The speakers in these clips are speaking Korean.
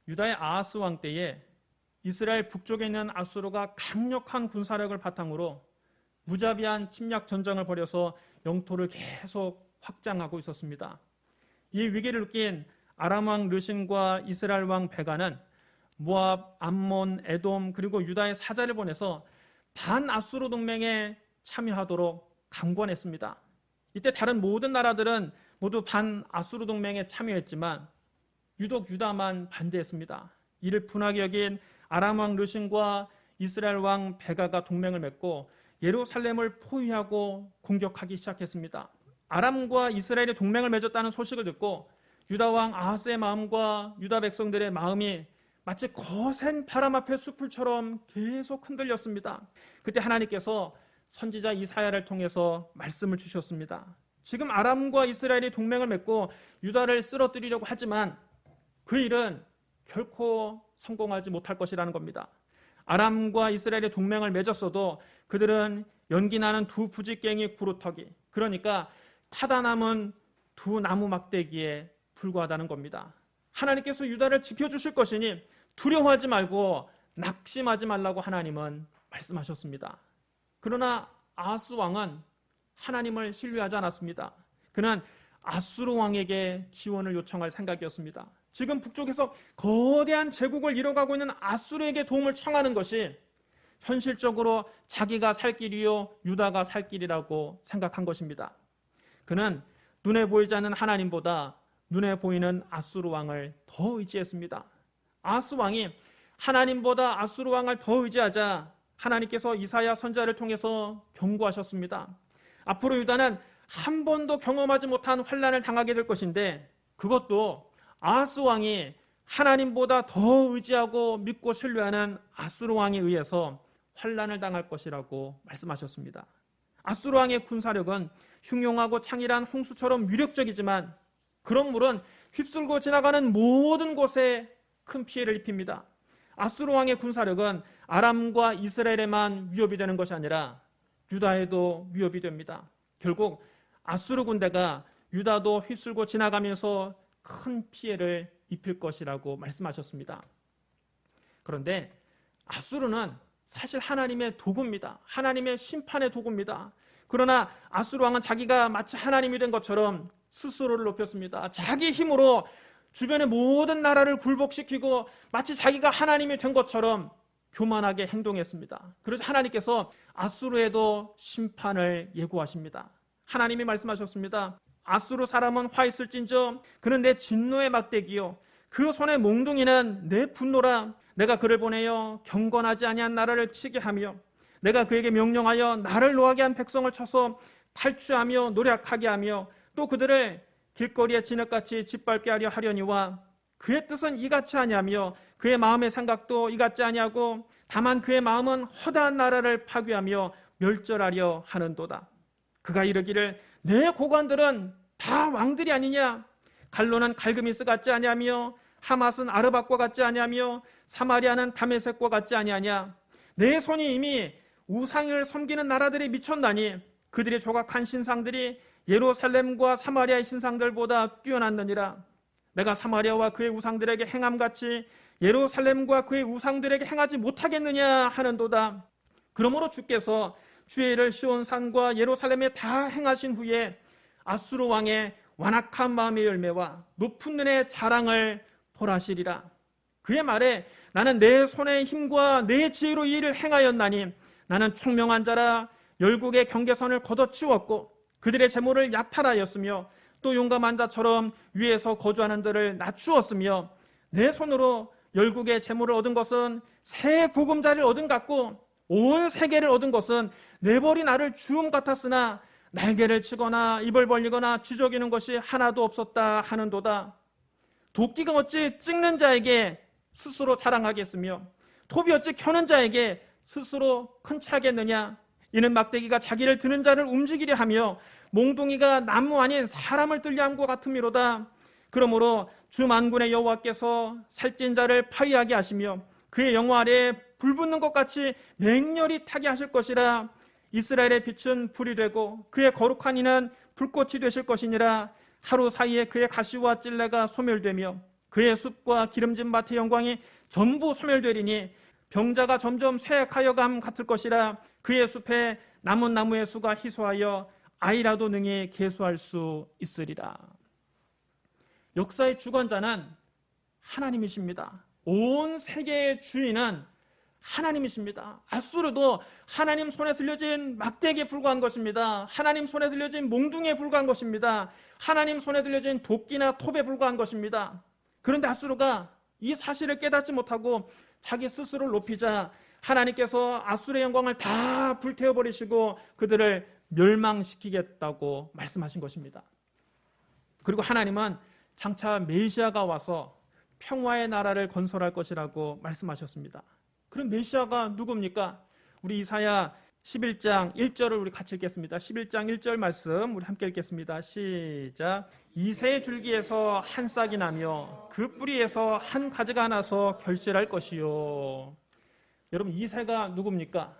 유다의 아하스 왕 때에 이스라엘 북쪽에 있는 아수르가 강력한 군사력을 바탕으로 무자비한 침략 전쟁을 벌여서 영토를 계속 확장하고 있었습니다. 이 위기를 느낀 아람 왕 르신과 이스라엘 왕 베가는 모압, 암몬, 에돔 그리고 유다의 사자를 보내서 반아수르 동맹에 참여하도록 강권했습니다. 이때 다른 모든 나라들은 모두 반아수르 동맹에 참여했지만 유독 유다만 반대했습니다. 이를 분하게 여긴 아람 왕 르신과 이스라엘 왕 베가가 동맹을 맺고 예루살렘을 포위하고 공격하기 시작했습니다. 아람과 이스라엘이 동맹을 맺었다는 소식을 듣고 유다 왕 아하스의 마음과 유다 백성들의 마음이 마치 거센 바람 앞의 숲풀처럼 계속 흔들렸습니다. 그때 하나님께서 선지자 이사야를 통해서 말씀을 주셨습니다. 지금 아람과 이스라엘이 동맹을 맺고 유다를 쓰러뜨리려고 하지만 그 일은 결코 성공하지 못할 것이라는 겁니다. 아람과 이스라엘이 동맹을 맺었어도 그들은 연기나는 두 부지깽이 구루터기, 그러니까 타다 남은 두 나무 막대기에 불과하다는 겁니다. 하나님께서 유다를 지켜주실 것이니 두려워하지 말고 낙심하지 말라고 하나님은 말씀하셨습니다. 그러나 아하스 왕은 하나님을 신뢰하지 않았습니다. 그는 아수르 왕에게 지원을 요청할 생각이었습니다. 지금 북쪽에서 거대한 제국을 이뤄가고 있는 아수르에게 도움을 청하는 것이 현실적으로 자기가 살 길이요 유다가 살 길이라고 생각한 것입니다. 그는 눈에 보이지 않는 하나님보다 눈에 보이는 아수르 왕을 더 의지했습니다. 아하스 왕이 하나님보다 아수르 왕을 더 의지하자 하나님께서 이사야 선지자를 통해서 경고하셨습니다. 앞으로 유다는 한 번도 경험하지 못한 환난을 당하게 될 것인데 그것도 아하스 왕이 하나님보다 더 의지하고 믿고 신뢰하는 아수르 왕에 의해서 환난을 당할 것이라고 말씀하셨습니다. 아수르 왕의 군사력은 흉용하고 창일한 홍수처럼 위력적이지만 그런 물은 휩쓸고 지나가는 모든 곳에 큰 피해를 입힙니다. 아수르 왕의 군사력은 아람과 이스라엘에만 위협이 되는 것이 아니라 유다에도 위협이 됩니다. 결국 아수르 군대가 유다도 휩쓸고 지나가면서 큰 피해를 입힐 것이라고 말씀하셨습니다. 그런데 아수르는 사실 하나님의 도구입니다. 하나님의 심판의 도구입니다. 그러나 아수르 왕은 자기가 마치 하나님이 된 것처럼 스스로를 높였습니다. 자기 힘으로 주변의 모든 나라를 굴복시키고 마치 자기가 하나님이 된 것처럼 교만하게 행동했습니다. 그래서 하나님께서 아수르에도 심판을 예고하십니다. 하나님이 말씀하셨습니다. 아수르 사람은 화 있을진저 그는 내 진노의 막대기요 그 손의 몽둥이는 내 분노라. 내가 그를 보내어 경건하지 아니한 나라를 치게 하며 내가 그에게 명령하여 나를 노하게 한 백성을 쳐서 탈취하며 노략하게 하며 또 그들을 길거리에 진흙같이 짓밟게 하려 하려니와 그의 뜻은 이같이 아니하며 그의 마음의 생각도 이같지 아니하고 다만 그의 마음은 허다한 나라를 파괴하며 멸절하려 하는도다. 그가 이르기를 내 고관들은 다 왕들이 아니냐. 갈로는 갈그미스 같지 아니하며 하맛은 아르밧과 같지 아니하며 사마리아는 다메섹과 같지 아니하냐. 내 손이 이미 우상을 섬기는 나라들이 미쳤나니 그들의 조각한 신상들이 예루살렘과 사마리아의 신상들보다 뛰어났느니라. 내가 사마리아와 그의 우상들에게 행함같이 예루살렘과 그의 우상들에게 행하지 못하겠느냐 하는도다. 그러므로 주께서 주의 일을 시온산과 예루살렘에 다 행하신 후에 아수르 왕의 완악한 마음의 열매와 높은 눈의 자랑을 벌하시리라. 그의 말에 나는 내 손의 힘과 내 지혜로 이 일을 행하였나니 나는 총명한 자라 열국의 경계선을 걷어치웠고 그들의 재물을 약탈하였으며 또 용감한 자처럼 위에서 거주하는 들을 낮추었으며 내 손으로 열국의 재물을 얻은 것은 새 보금자리를 얻은 같고 온 세계를 얻은 것은 내버린 알을 주움 같았으나 날개를 치거나 입을 벌리거나 쥐저기는 것이 하나도 없었다 하는도다. 도끼가 어찌 찍는 자에게 스스로 자랑하겠으며 톱이 어찌 켜는 자에게 스스로 큰 차겠느냐. 이는 막대기가 자기를 드는 자를 움직이려 하며 몽둥이가 나무 아닌 사람을 들려 함과 같음이로다. 그러므로 주 만군의 여호와께서 살찐 자를 파리하게 하시며 그의 영화 아래에 불 붙는 것 같이 맹렬히 타게 하실 것이라. 이스라엘의 빛은 불이 되고 그의 거룩한 이는 불꽃이 되실 것이니라. 하루 사이에 그의 가시와 찔레가 소멸되며 그의 숲과 기름진 밭의 영광이 전부 소멸되리니 병자가 점점 쇠약하여 감 같을 것이라. 그의 숲에 남은 나무의 수가 희소하여 아이라도 능히 계수할 수 있으리라. 역사의 주관자는 하나님이십니다. 온 세계의 주인은 하나님이십니다. 아수르도 하나님 손에 들려진 막대기에 불과한 것입니다. 하나님 손에 들려진 몽둥이에 불과한 것입니다. 하나님 손에 들려진 도끼나 톱에 불과한 것입니다. 그런데 아수르가 이 사실을 깨닫지 못하고 자기 스스로를 높이자 하나님께서 아수르의 영광을 다 불태워버리시고 그들을 멸망시키겠다고 말씀하신 것입니다. 그리고 하나님은 장차 메시아가 와서 평화의 나라를 건설할 것이라고 말씀하셨습니다. 그럼 메시아가 누굽니까? 우리 이사야 11장 1절을 우리 같이 읽겠습니다. 11장 1절 말씀 우리 함께 읽겠습니다. 시작. 이새의 줄기에서 한 싹이 나며 그 뿌리에서 한 가지가 나서 결실할 것이요. 여러분, 이새가 누굽니까?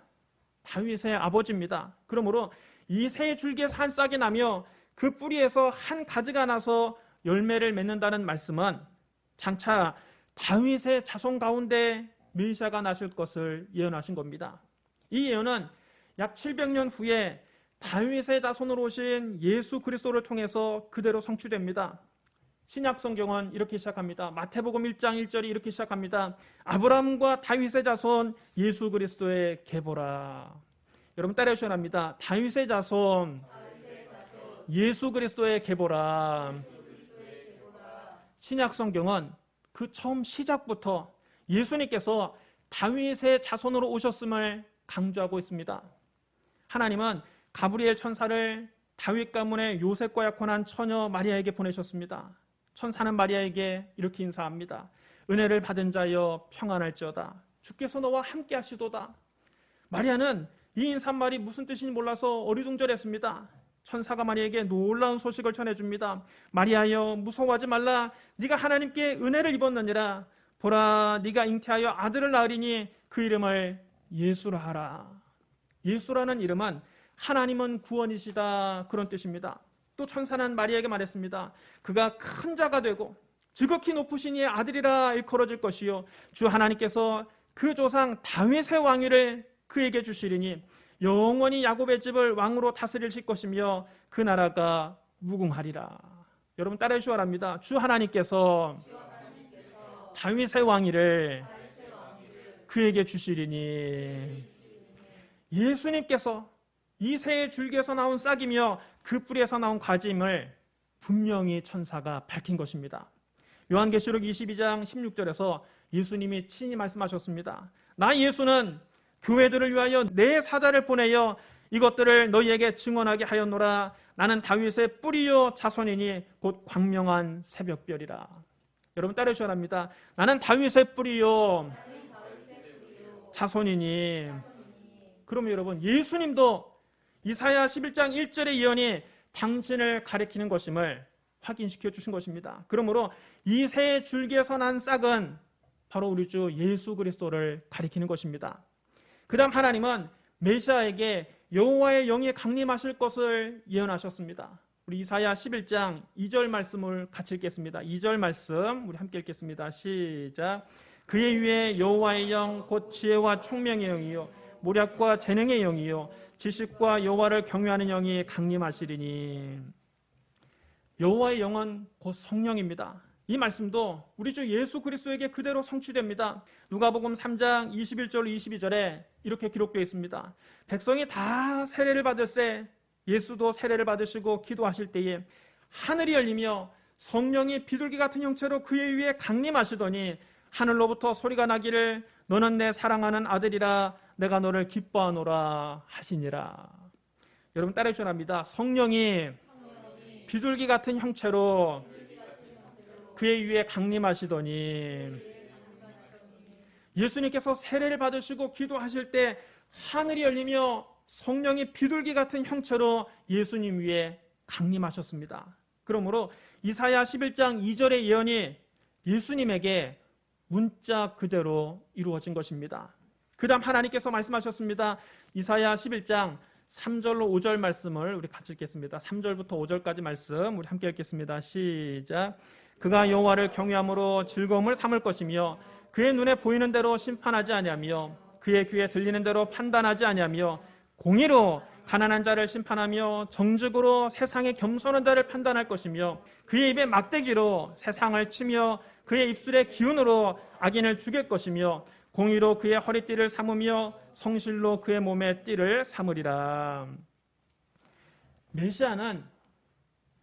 다윗의 아버지입니다. 그러므로 이새의 줄기에서 한 싹이 나며 그 뿌리에서 한 가지가 나서 열매를 맺는다는 말씀은 장차 다윗의 자손 가운데 메시아가 나실 것을 예언하신 겁니다. 이 예언은 약 700년 후에 다윗의 자손으로 오신 예수 그리스도를 통해서 그대로 성취됩니다. 신약 성경은 이렇게 시작합니다. 마태복음 1장 1절이 이렇게 시작합니다. 아브라함과 다윗의 자손 예수 그리스도의 계보라. 여러분 따라해 주셔야 합니다. 다윗의 자손 예수 그리스도의 계보라. 신약 성경은 그 처음 시작부터 예수님께서 다윗의 자손으로 오셨음을 강조하고 있습니다. 하나님은 가브리엘 천사를 다윗 가문의 요셉과 약혼한 처녀 마리아에게 보내셨습니다. 천사는 마리아에게 이렇게 인사합니다. 은혜를 받은 자여 평안할지어다. 주께서 너와 함께 하시도다. 마리아는 이 인사말이 무슨 뜻인지 몰라서 어리둥절했습니다. 천사가 마리아에게 놀라운 소식을 전해줍니다. 마리아여 무서워하지 말라. 네가 하나님께 은혜를 입었느니라. 보라 네가 잉태하여 아들을 낳으리니 그 이름을 예수라 하라. 예수라는 이름은 하나님은 구원이시다 그런 뜻입니다. 또 천사는 마리아에게 말했습니다. 그가 큰 자가 되고 지극히 높으신 이의 아들이라 일컬어질 것이요 주 하나님께서 그 조상 다윗의 왕위를 그에게 주시리니 영원히 야곱의 집을 왕으로 다스리실 것이며 그 나라가 무궁하리라. 여러분 따라해 주셔야 합니다. 주 하나님께서 다윗의 왕위를 그에게 주시리니. 예수님께서 이새의 줄기에서 나온 싹이며 그 뿌리에서 나온 과즙임을 분명히 천사가 밝힌 것입니다. 요한계시록 22장 16절에서 예수님이 친히 말씀하셨습니다. 나 예수는 교회들을 위하여 내 사자를 보내어 이것들을 너희에게 증언하게 하였노라. 나는 다윗의 뿌리요 자손이니 곧 광명한 새벽별이라. 여러분 따라해 주셔야 합니다. 나는 다윗의 뿌리요 자손이니. 그러면 여러분 예수님도 이사야 11장 1절의 예언이 당신을 가리키는 것임을 확인시켜 주신 것입니다. 그러므로 이 새 줄기에서 난 싹은 바로 우리 주 예수 그리스도를 가리키는 것입니다. 그 다음 하나님은 메시아에게 여호와의 영이 강림하실 것을 예언하셨습니다. 우리 이사야 11장 2절 말씀을 같이 읽겠습니다. 2절 말씀 우리 함께 읽겠습니다. 시작. 그의 위에 여호와의 영 곧 지혜와 총명의 영이요 모략과 재능의 영이요 지식과 여호와를 경외하는 영이 강림하시리니. 여호와의 영은 곧 성령입니다. 이 말씀도 우리 주 예수 그리스도에게 그대로 성취됩니다. 누가복음 3장 21절 22절에 이렇게 기록되어 있습니다. 백성이 다 세례를 받을새 예수도 세례를 받으시고 기도하실 때에 하늘이 열리며 성령이 비둘기 같은 형체로 그의 위에 강림하시더니 하늘로부터 소리가 나기를 너는 내 사랑하는 아들이라 내가 너를 기뻐하노라 하시니라. 여러분 따라해 주셔야 합니다. 성령이 비둘기 같은 형체로 그의 위에 강림하시더니. 예수님께서 세례를 받으시고 기도하실 때 하늘이 열리며 성령이 비둘기 같은 형체로 예수님 위에 강림하셨습니다. 그러므로 이사야 11장 2절의 예언이 예수님에게 문자 그대로 이루어진 것입니다. 그 다음 하나님께서 말씀하셨습니다. 이사야 11장 3절로 5절 말씀을 우리 같이 읽겠습니다. 3절부터 5절까지 말씀 우리 함께 읽겠습니다. 시작. 그가 여호와를 경외함으로 즐거움을 삼을 것이며 그의 눈에 보이는 대로 심판하지 아니하며 그의 귀에 들리는 대로 판단하지 아니하며 공의로 가난한 자를 심판하며 정직으로 세상의 겸손한 자를 판단할 것이며 그의 입에 막대기로 세상을 치며 그의 입술의 기운으로 악인을 죽일 것이며 공의로 그의 허리띠를 삼으며 성실로 그의 몸에 띠를 삼으리라. 메시아는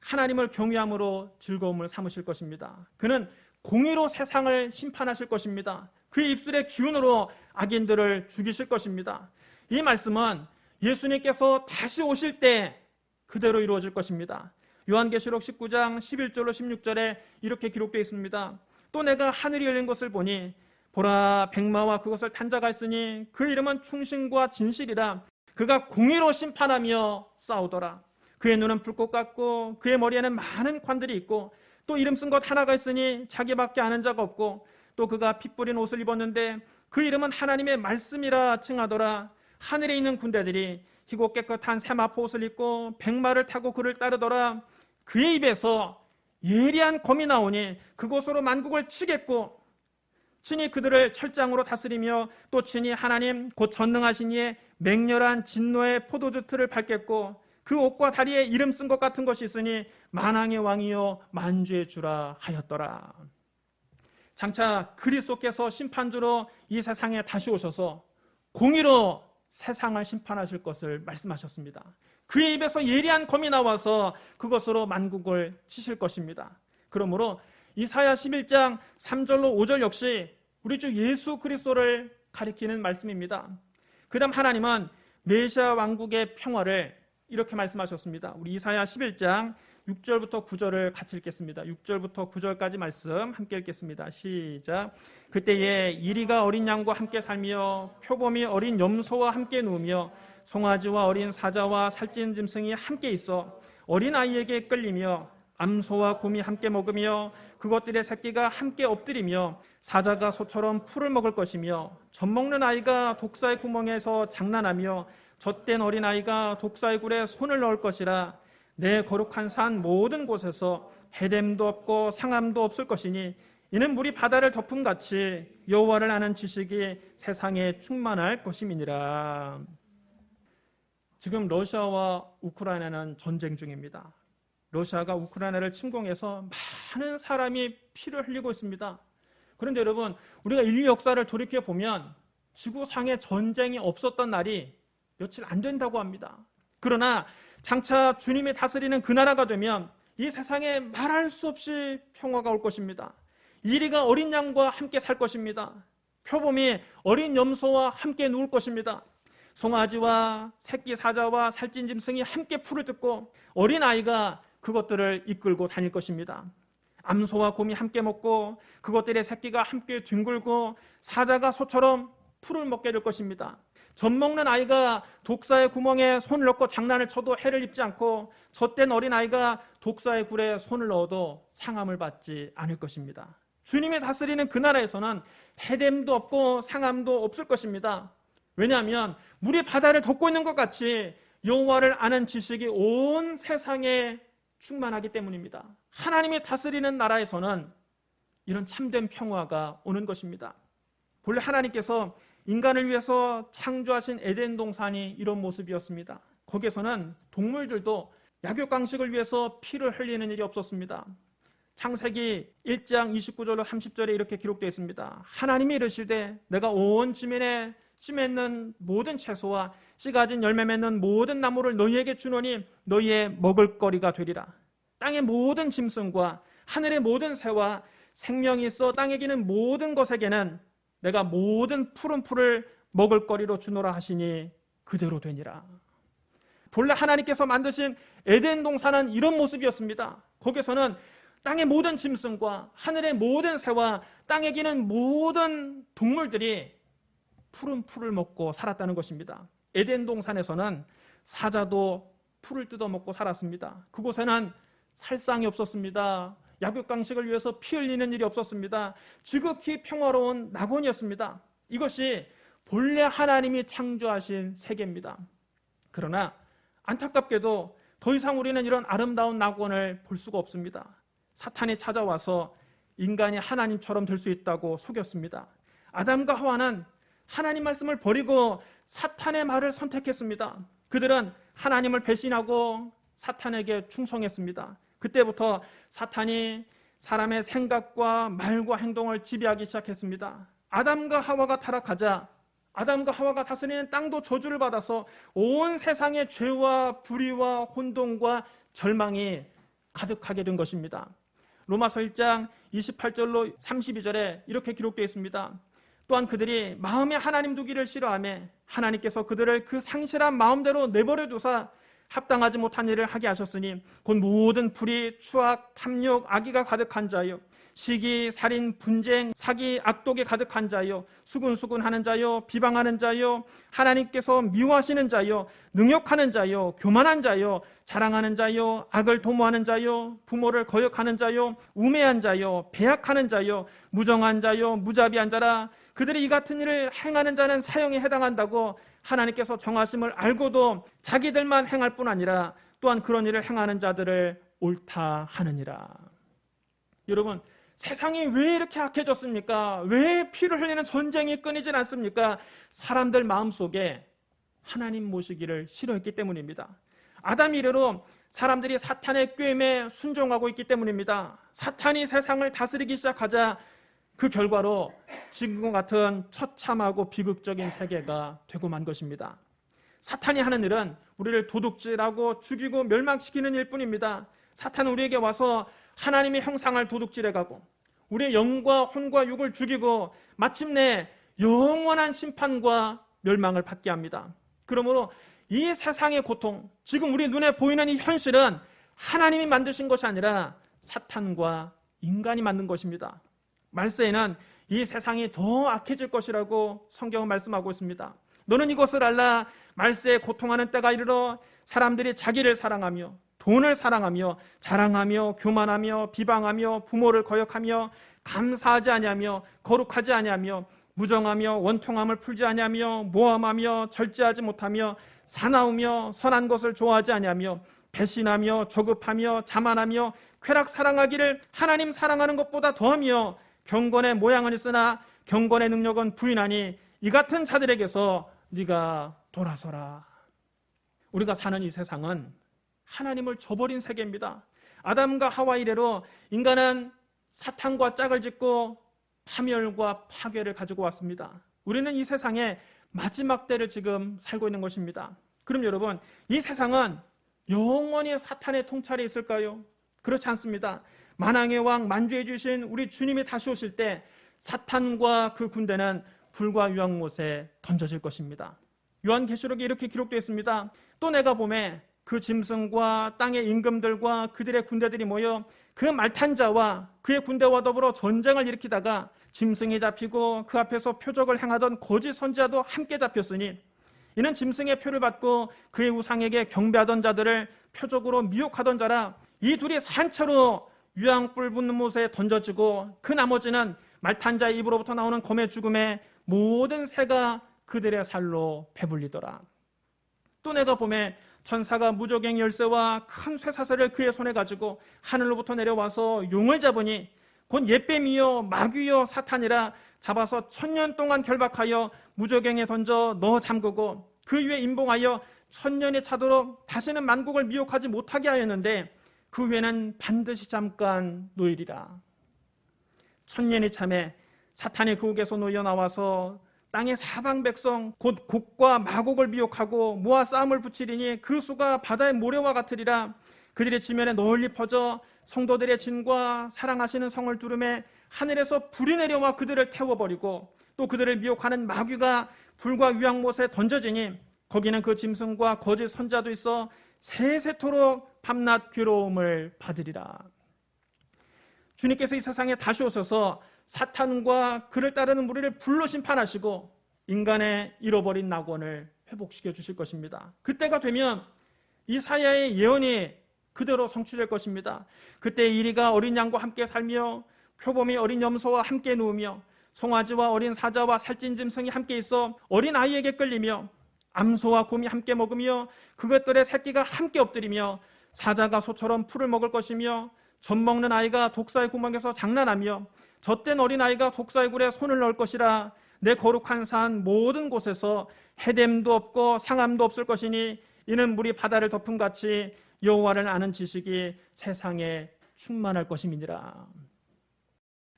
하나님을 경외함으로 즐거움을 삼으실 것입니다. 그는 공의로 세상을 심판하실 것입니다. 그의 입술의 기운으로 악인들을 죽이실 것입니다. 이 말씀은 예수님께서 다시 오실 때 그대로 이루어질 것입니다. 요한계시록 19장 11절로 16절에 이렇게 기록되어 있습니다. 또 내가 하늘이 열린 것을 보니 보라 백마와 그것을 탄 자가 있으니 그 이름은 충신과 진실이라. 그가 공의로 심판하며 싸우더라. 그의 눈은 불꽃 같고 그의 머리에는 많은 관들이 있고 또 이름 쓴 것 하나가 있으니 자기밖에 아는 자가 없고 또 그가 피 뿌린 옷을 입었는데 그 이름은 하나님의 말씀이라 칭하더라. 하늘에 있는 군대들이 희고 깨끗한 세마포 옷을 입고 백마를 타고 그를 따르더라. 그의 입에서 예리한 검이 나오니 그곳으로 만국을 치겠고 친히 그들을 철장으로 다스리며 또 친히 하나님 곧 전능하신 이의 맹렬한 진노의 포도주 틀을 밟겠고 그 옷과 다리에 이름 쓴 것 같은 것이 있으니 만왕의 왕이요 만주의 주라 하였더라. 장차 그리스도께서 심판주로 이 세상에 다시 오셔서 공의로 세상을 심판하실 것을 말씀하셨습니다. 그의 입에서 예리한 검이 나와서 그것으로 만국을 치실 것입니다. 그러므로 이사야 11장 3절로 5절 역시 우리 주 예수 그리스도를 가리키는 말씀입니다. 그 다음 하나님은 메시아 왕국의 평화를 이렇게 말씀하셨습니다. 우리 이사야 11장 6절부터 9절을 같이 읽겠습니다. 6절부터 9절까지 말씀 함께 읽겠습니다. 시작. 그때에 이리가 어린 양과 함께 살며 표범이 어린 염소와 함께 누우며 송아지와 어린 사자와 살찐 짐승이 함께 있어 어린 아이에게 끌리며 암소와 곰이 함께 먹으며 그것들의 새끼가 함께 엎드리며 사자가 소처럼 풀을 먹을 것이며 젖먹는 아이가 독사의 구멍에서 장난하며 젖된 어린아이가 독사의 굴에 손을 넣을 것이라. 내 거룩한 산 모든 곳에서 해됨도 없고 상함도 없을 것이니 이는 물이 바다를 덮음같이 여호와를 아는 지식이 세상에 충만할 것임이니라. 지금 러시아와 우크라이나는 전쟁 중입니다. 러시아가 우크라이나를 침공해서 많은 사람이 피를 흘리고 있습니다. 그런데 여러분, 우리가 인류 역사를 돌이켜 보면 지구상에 전쟁이 없었던 날이 며칠 안 된다고 합니다. 그러나 장차 주님이 다스리는 그 나라가 되면 이 세상에 말할 수 없이 평화가 올 것입니다. 이리가 어린 양과 함께 살 것입니다. 표범이 어린 염소와 함께 누울 것입니다. 송아지와 새끼 사자와 살찐 짐승이 함께 풀을 뜯고 어린 아이가 그것들을 이끌고 다닐 것입니다. 암소와 곰이 함께 먹고 그것들의 새끼가 함께 뒹굴고 사자가 소처럼 풀을 먹게 될 것입니다. 젖먹는 아이가 독사의 구멍에 손을 넣고 장난을 쳐도 해를 입지 않고 젖된 어린아이가 독사의 굴에 손을 넣어도 상함을 받지 않을 것입니다. 주님이 다스리는 그 나라에서는 해됨도 없고 상함도 없을 것입니다. 왜냐하면 물이 바다를 덮고 있는 것 같이 여호와를 아는 지식이 온 세상에 충만하기 때문입니다. 하나님이 다스리는 나라에서는 이런 참된 평화가 오는 것입니다. 본래 하나님께서 인간을 위해서 창조하신 에덴 동산이 이런 모습이었습니다. 거기에서는 동물들도 약육강식을 위해서 피를 흘리는 일이 없었습니다. 창세기 1장 29절로 30절에 이렇게 기록되어 있습니다. 하나님이 이르시되 내가 온 지면에 씨 맺는 모든 채소와 씨 가진 열매 맺는 모든 나무를 너희에게 주노니 너희의 먹을거리가 되리라. 땅의 모든 짐승과 하늘의 모든 새와 생명이 있어 땅에 기는 모든 것에게는 내가 모든 푸른 풀을 먹을거리로 주노라 하시니 그대로 되니라. 본래 하나님께서 만드신 에덴 동산은 이런 모습이었습니다. 거기서는 땅의 모든 짐승과 하늘의 모든 새와 땅에 기는 모든 동물들이 푸른 풀을 먹고 살았다는 것입니다. 에덴 동산에서는 사자도 풀을 뜯어먹고 살았습니다. 그곳에는 살상이 없었습니다. 약육강식을 위해서 피 흘리는 일이 없었습니다. 지극히 평화로운 낙원이었습니다. 이것이 본래 하나님이 창조하신 세계입니다. 그러나 안타깝게도 더 이상 우리는 이런 아름다운 낙원을 볼 수가 없습니다. 사탄이 찾아와서 인간이 하나님처럼 될 수 있다고 속였습니다. 아담과 하와는 하나님 말씀을 버리고 사탄의 말을 선택했습니다. 그들은 하나님을 배신하고 사탄에게 충성했습니다. 그때부터 사탄이 사람의 생각과 말과 행동을 지배하기 시작했습니다. 아담과 하와가 타락하자 아담과 하와가 다스리는 땅도 저주를 받아서 온 세상에 죄와 불의와 혼돈과 절망이 가득하게 된 것입니다. 로마서 1장 28절로 32절에 이렇게 기록되어 있습니다. 또한 그들이 마음에 하나님 두기를 싫어하며 하나님께서 그들을 그 상실한 마음대로 내버려 두사 합당하지 못한 일을 하게 하셨으니 곧 모든 불의, 추악, 탐욕, 악의가 가득한 자요 시기, 살인, 분쟁, 사기, 악독에 가득한 자요 수군수군하는 자요 비방하는 자요 하나님께서 미워하시는 자요 능욕하는 자요 교만한 자요 자랑하는 자요 악을 도모하는 자요 부모를 거역하는 자요 우매한 자요 배약하는 자요 무정한 자요 무자비한 자라. 그들이 이 같은 일을 행하는 자는 사형에 해당한다고 하나님께서 정하심을 알고도 자기들만 행할 뿐 아니라 또한 그런 일을 행하는 자들을 옳다 하느니라. 여러분, 세상이 왜 이렇게 악해졌습니까? 왜 피를 흘리는 전쟁이 끊이질 않습니까? 사람들 마음속에 하나님 모시기를 싫어했기 때문입니다. 아담 이래로 사람들이 사탄의 꾀임에 순종하고 있기 때문입니다. 사탄이 세상을 다스리기 시작하자 그 결과로 지금과 같은 처참하고 비극적인 세계가 되고 만 것입니다. 사탄이 하는 일은 우리를 도둑질하고 죽이고 멸망시키는 일뿐입니다. 사탄은 우리에게 와서 하나님의 형상을 도둑질해가고 우리의 영과 혼과 육을 죽이고 마침내 영원한 심판과 멸망을 받게 합니다. 그러므로 이 세상의 고통, 지금 우리 눈에 보이는 이 현실은 하나님이 만드신 것이 아니라 사탄과 인간이 만든 것입니다. 말세에는 이 세상이 더 악해질 것이라고 성경은 말씀하고 있습니다. 너는 이것을 알라. 말세에 고통하는 때가 이르러 사람들이 자기를 사랑하며 돈을 사랑하며 자랑하며 교만하며 비방하며 부모를 거역하며 감사하지 아니하며 거룩하지 아니하며 무정하며 원통함을 풀지 아니하며 모함하며 절제하지 못하며 사나우며 선한 것을 좋아하지 아니하며 배신하며 조급하며 자만하며 쾌락 사랑하기를 하나님 사랑하는 것보다 더하며 경건의 모양은 있으나 경건의 능력은 부인하니 이 같은 자들에게서 네가 돌아서라. 우리가 사는 이 세상은 하나님을 저버린 세계입니다. 아담과 하와 이래로 인간은 사탄과 짝을 짓고 파멸과 파괴를 가지고 왔습니다. 우리는 이 세상의 마지막 때를 지금 살고 있는 것입니다. 그럼 여러분, 이 세상은 영원히 사탄의 통찰이 있을까요? 그렇지 않습니다. 만왕의 왕 만주해 주신 우리 주님이 다시 오실 때 사탄과 그 군대는 불과 유황못에 던져질 것입니다. 요한계시록에 이렇게 기록되어 있습니다. 또 내가 보매 그 짐승과 땅의 임금들과 그들의 군대들이 모여 그 말탄 자와 그의 군대와 더불어 전쟁을 일으키다가 짐승이 잡히고 그 앞에서 표적을 행하던 거짓 선지자도 함께 잡혔으니 이는 짐승의 표를 받고 그의 우상에게 경배하던 자들을 표적으로 미혹하던 자라. 이 둘이 산채로 유황불 붙는 못에 던져지고 그 나머지는 말탄 자의 입으로부터 나오는 검의 죽음에 모든 새가 그들의 살로 배불리더라. 또 내가 보매 천사가 무저갱 열쇠와 큰 쇠사슬을 그의 손에 가지고 하늘로부터 내려와서 용을 잡으니 곧 옛뱀이요 마귀요 사탄이라. 잡아서 1000년 동안 결박하여 무저갱에 던져 넣어 잠그고 그 위에 임봉하여 1000년이 차도록 다시는 만국을 미혹하지 못하게 하였는데 그 후에는 반드시 잠깐 놓이리라. 1000년이 참에 사탄이 그국에서 놓여 나와서 땅의 사방 백성 곧 곡과 마곡을 미혹하고 모아 싸움을 붙이리니 그 수가 바다의 모래와 같으리라. 그들의 지면에 널리 퍼져 성도들의 진과 사랑하시는 성을 두르매 하늘에서 불이 내려와 그들을 태워버리고 또 그들을 미혹하는 마귀가 불과 유황못에 던져지니 거기는 그 짐승과 거짓 선자도 있어 세세토록 밤낮 괴로움을 받으리라. 주님께서 이 세상에 다시 오셔서 사탄과 그를 따르는 무리를 불로 심판하시고 인간의 잃어버린 낙원을 회복시켜 주실 것입니다. 그때가 되면 이사야의 예언이 그대로 성취될 것입니다. 그때 이리가 어린 양과 함께 살며 표범이 어린 염소와 함께 누우며 송아지와 어린 사자와 살찐 짐승이 함께 있어 어린 아이에게 끌리며 암소와 곰이 함께 먹으며 그것들의 새끼가 함께 엎드리며 사자가 소처럼 풀을 먹을 것이며 젖 먹는 아이가 독사의 구멍에서 장난하며 젖된 어린아이가 독사의 굴에 손을 넣을 것이라. 내 거룩한 산 모든 곳에서 해됨도 없고 상함도 없을 것이니 이는 물이 바다를 덮음같이 여호와를 아는 지식이 세상에 충만할 것임이니라.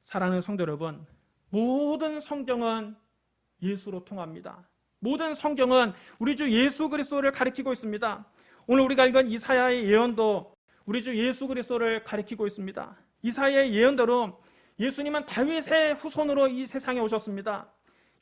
사랑하는 성도 여러분, 모든 성경은 예수로 통합니다. 모든 성경은 우리 주 예수 그리스도를 가리키고 있습니다. 오늘 우리가 읽은 이사야의 예언도 우리 주 예수 그리스도를 가리키고 있습니다. 이사야의 예언대로 예수님은 다윗의 후손으로 이 세상에 오셨습니다.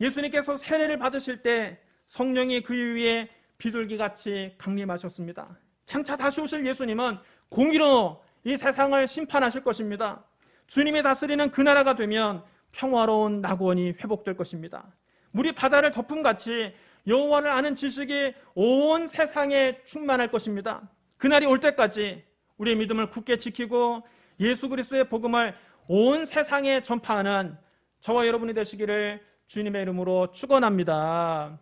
예수님께서 세례를 받으실 때 성령이 그 위에 비둘기같이 강림하셨습니다. 장차 다시 오실 예수님은 공의로 이 세상을 심판하실 것입니다. 주님이 다스리는 그 나라가 되면 평화로운 낙원이 회복될 것입니다. 물이 바다를 덮음같이 여호와를 아는 지식이 온 세상에 충만할 것입니다. 그날이 올 때까지 우리의 믿음을 굳게 지키고 예수 그리스도의 복음을 온 세상에 전파하는 저와 여러분이 되시기를 주님의 이름으로 축원합니다.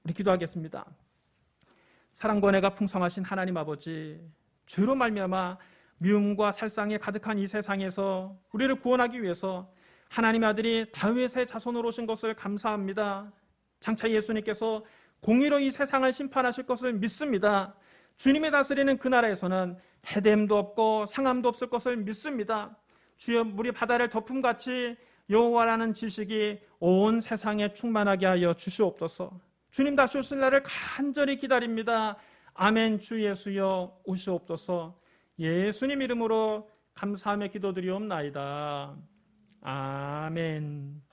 우리 기도하겠습니다. 사랑과 은혜가 풍성하신 하나님 아버지, 죄로 말미암아 미움과 살상이 가득한 이 세상에서 우리를 구원하기 위해서 하나님의 아들이 다윗의 자손으로 오신 것을 감사합니다. 장차 예수님께서 공의로 이 세상을 심판하실 것을 믿습니다. 주님이 다스리는 그 나라에서는 해됨도 없고 상함도 없을 것을 믿습니다. 주여, 물이 바다를 덮음같이 여호와라는 지식이 온 세상에 충만하게 하여 주시옵소서. 주님 다시 오실 날을 간절히 기다립니다. 아멘. 주 예수여 오시옵소서. 예수님 이름으로 감사하며 기도드리옵나이다. 아멘.